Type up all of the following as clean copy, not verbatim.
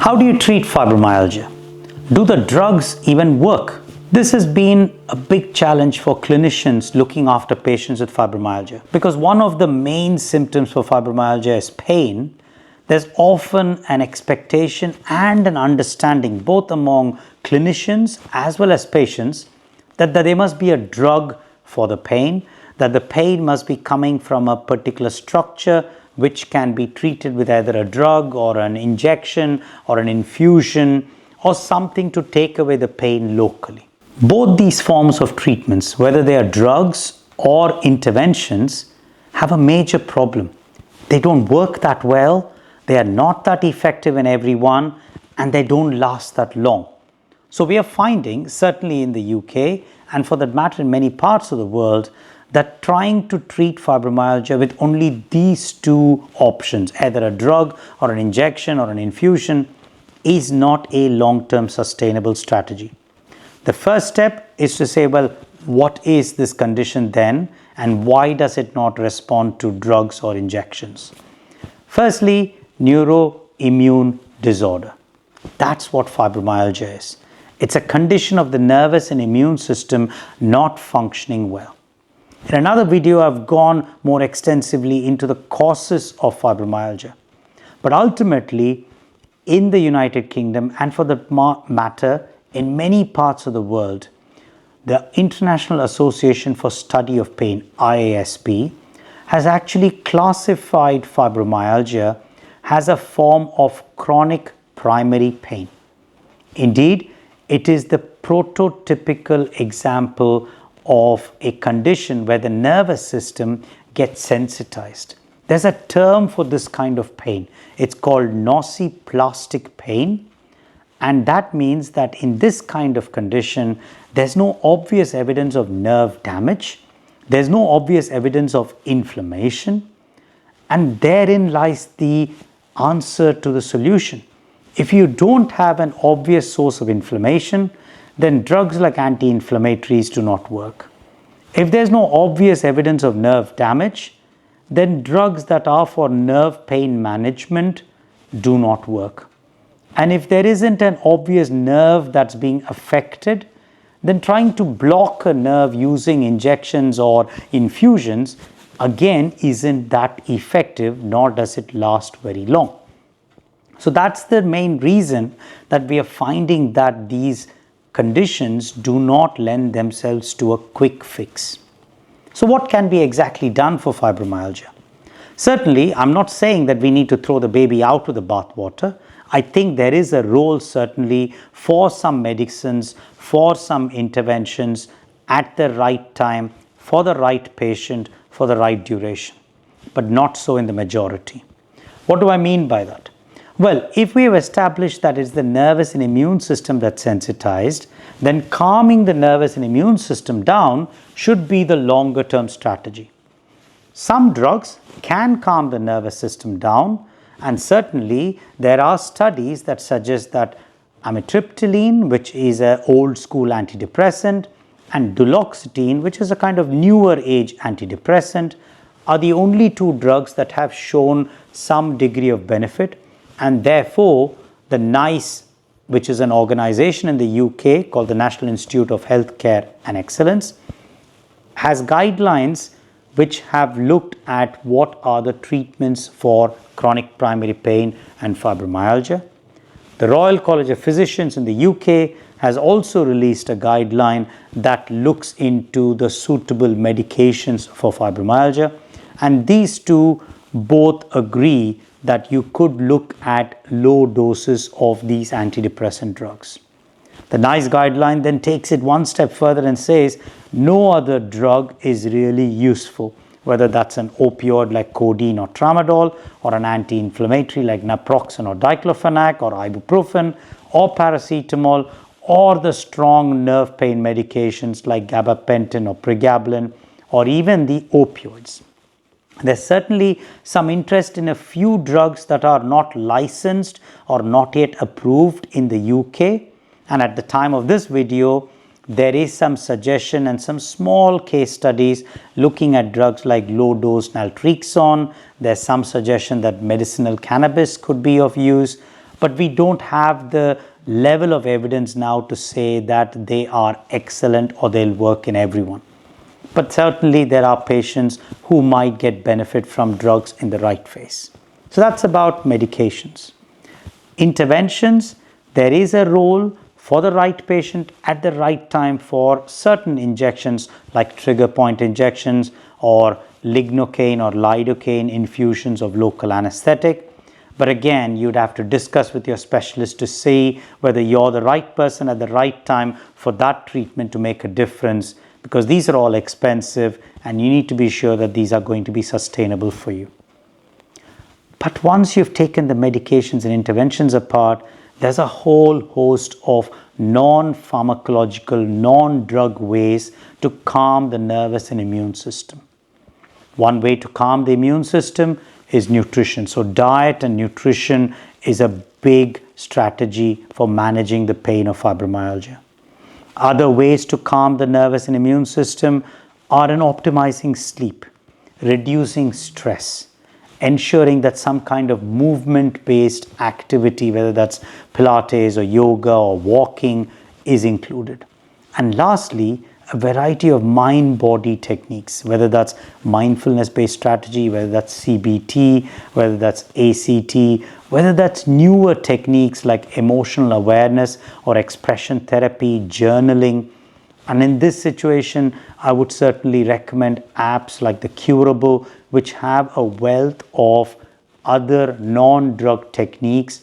How do you treat fibromyalgia? Do the drugs even work? This has been a big challenge for clinicians looking after patients with fibromyalgia, because one of the main symptoms for fibromyalgia is pain. There's often an expectation and an understanding both among clinicians as well as patients that there must be a drug for the pain, that the pain must be coming from a particular structure which can be treated with either a drug or an injection or an infusion or something to take away the pain locally. Both these forms of treatments, whether they are drugs or interventions, have a major problem. They don't work that well, they are not that effective in everyone, and they don't last that long. So we are finding, certainly in the UK, and for that matter in many parts of the world, that trying to treat fibromyalgia with only these two options, either a drug or an injection or an infusion, is not a long-term sustainable strategy. The first step is to say, well, what is this condition then, and why does it not respond to drugs or injections? Firstly, neuroimmune disorder. That's what fibromyalgia is. It's a condition of the nervous and immune system not functioning well. In another video, I've gone more extensively into the causes of fibromyalgia. But ultimately, in the United Kingdom, and for that matter, in many parts of the world, the International Association for Study of Pain, IASP, has actually classified fibromyalgia as a form of chronic primary pain. Indeed, it is the prototypical example of a condition where the nervous system gets sensitized. There's a term for this kind of pain. It's called nociplastic pain, and that means that in this kind of condition, there's no obvious evidence of nerve damage, there's no obvious evidence of inflammation, and therein lies the answer to the solution. If you don't have an obvious source of inflammation, then drugs like anti-inflammatories do not work. If there's no obvious evidence of nerve damage, then drugs that are for nerve pain management do not work. And if there isn't an obvious nerve that's being affected, then trying to block a nerve using injections or infusions again isn't that effective, nor does it last very long. So that's the main reason that we are finding that these conditions do not lend themselves to a quick fix. So what can be exactly done for fibromyalgia? Certainly, I'm not saying that we need to throw the baby out with the bathwater. I think there is a role certainly for some medicines, for some interventions at the right time, for the right patient, for the right duration, but not so in the majority. What do I mean by that? Well, if we have established that it's the nervous and immune system that's sensitized, then calming the nervous and immune system down should be the longer term strategy. Some drugs can calm the nervous system down, and certainly there are studies that suggest that amitriptyline, which is an old school antidepressant, and duloxetine, which is a kind of newer age antidepressant, are the only two drugs that have shown some degree of benefit. And therefore, the NICE, which is an organization in the UK called the National Institute of Healthcare and Excellence, has guidelines which have looked at what are the treatments for chronic primary pain and fibromyalgia. The Royal College of Physicians in the UK has also released a guideline that looks into the suitable medications for fibromyalgia, and these two both agree that you could look at low doses of these antidepressant drugs. The NICE guideline then takes it one step further and says no other drug is really useful, whether that's an opioid like codeine or tramadol, or an anti-inflammatory like naproxen or diclofenac or ibuprofen or paracetamol, or the strong nerve pain medications like gabapentin or pregabalin, or even the opioids. There's certainly some interest in a few drugs that are not licensed or not yet approved in the UK. And at the time of this video, there is some suggestion and some small case studies looking at drugs like low-dose naltrexone. There's some suggestion that medicinal cannabis could be of use. but we don't have the level of evidence now to say that they are excellent or they'll work in everyone. But certainly there are patients who might get benefit from drugs in the right phase. So that's about medications. Interventions, there is a role for the right patient at the right time for certain injections like trigger point injections or lignocaine or lidocaine infusions of local anesthetic. But again, you'd have to discuss with your specialist to see whether you're the right person at the right time for that treatment to make a difference, because these are all expensive and you need to be sure that these are going to be sustainable for you. But once you've taken the medications and interventions apart, there's a whole host of non-pharmacological, non-drug ways to calm the nervous and immune system. One way to calm the immune system is nutrition. So diet and nutrition is a big strategy for managing the pain of fibromyalgia. Other ways to calm the nervous and immune system are in optimizing sleep, reducing stress, ensuring that some kind of movement-based activity, whether that's Pilates or yoga or walking, is included. And lastly, a variety of mind-body techniques, whether that's mindfulness-based strategy, whether that's CBT, whether that's ACT, whether that's newer techniques like emotional awareness or expression therapy, journaling. And in this situation, I would certainly recommend apps like The Curable, which have a wealth of other non-drug techniques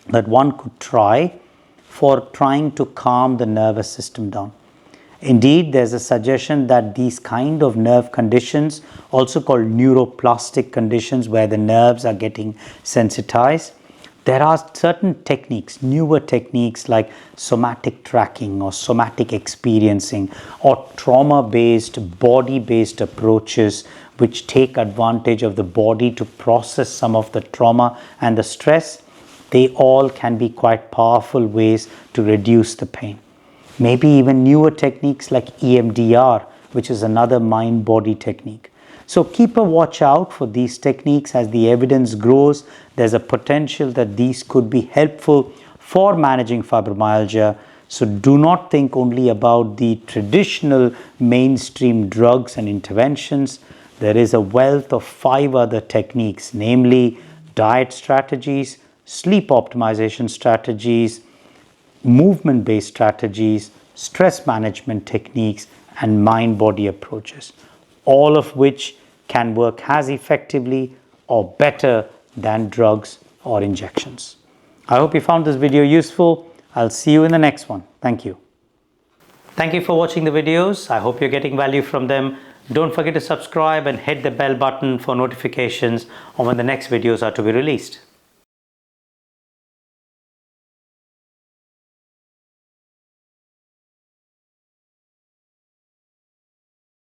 that one could try for trying to calm the nervous system down. Indeed, there's a suggestion that these kind of nerve conditions, also called neuroplastic conditions where the nerves are getting sensitized, there are certain techniques, newer techniques like somatic tracking or somatic experiencing or trauma-based, body-based approaches which take advantage of the body to process some of the trauma and the stress. They all can be quite powerful ways to reduce the pain. Maybe even newer techniques like EMDR, which is another mind-body technique. So keep a watch out for these techniques. As the evidence grows, there's a potential that these could be helpful for managing fibromyalgia. So do not think only about the traditional mainstream drugs and interventions. There is a wealth of 5 other techniques, namely diet strategies, sleep optimization strategies, movement-based strategies, stress management techniques, and mind-body approaches, all of which can work as effectively or better than drugs or injections. I hope you found this video useful. I'll see you in the next one. Thank you. Thank you for watching the videos. I hope you're getting value from them. Don't forget to subscribe and hit the bell button for notifications on when the next videos are to be released.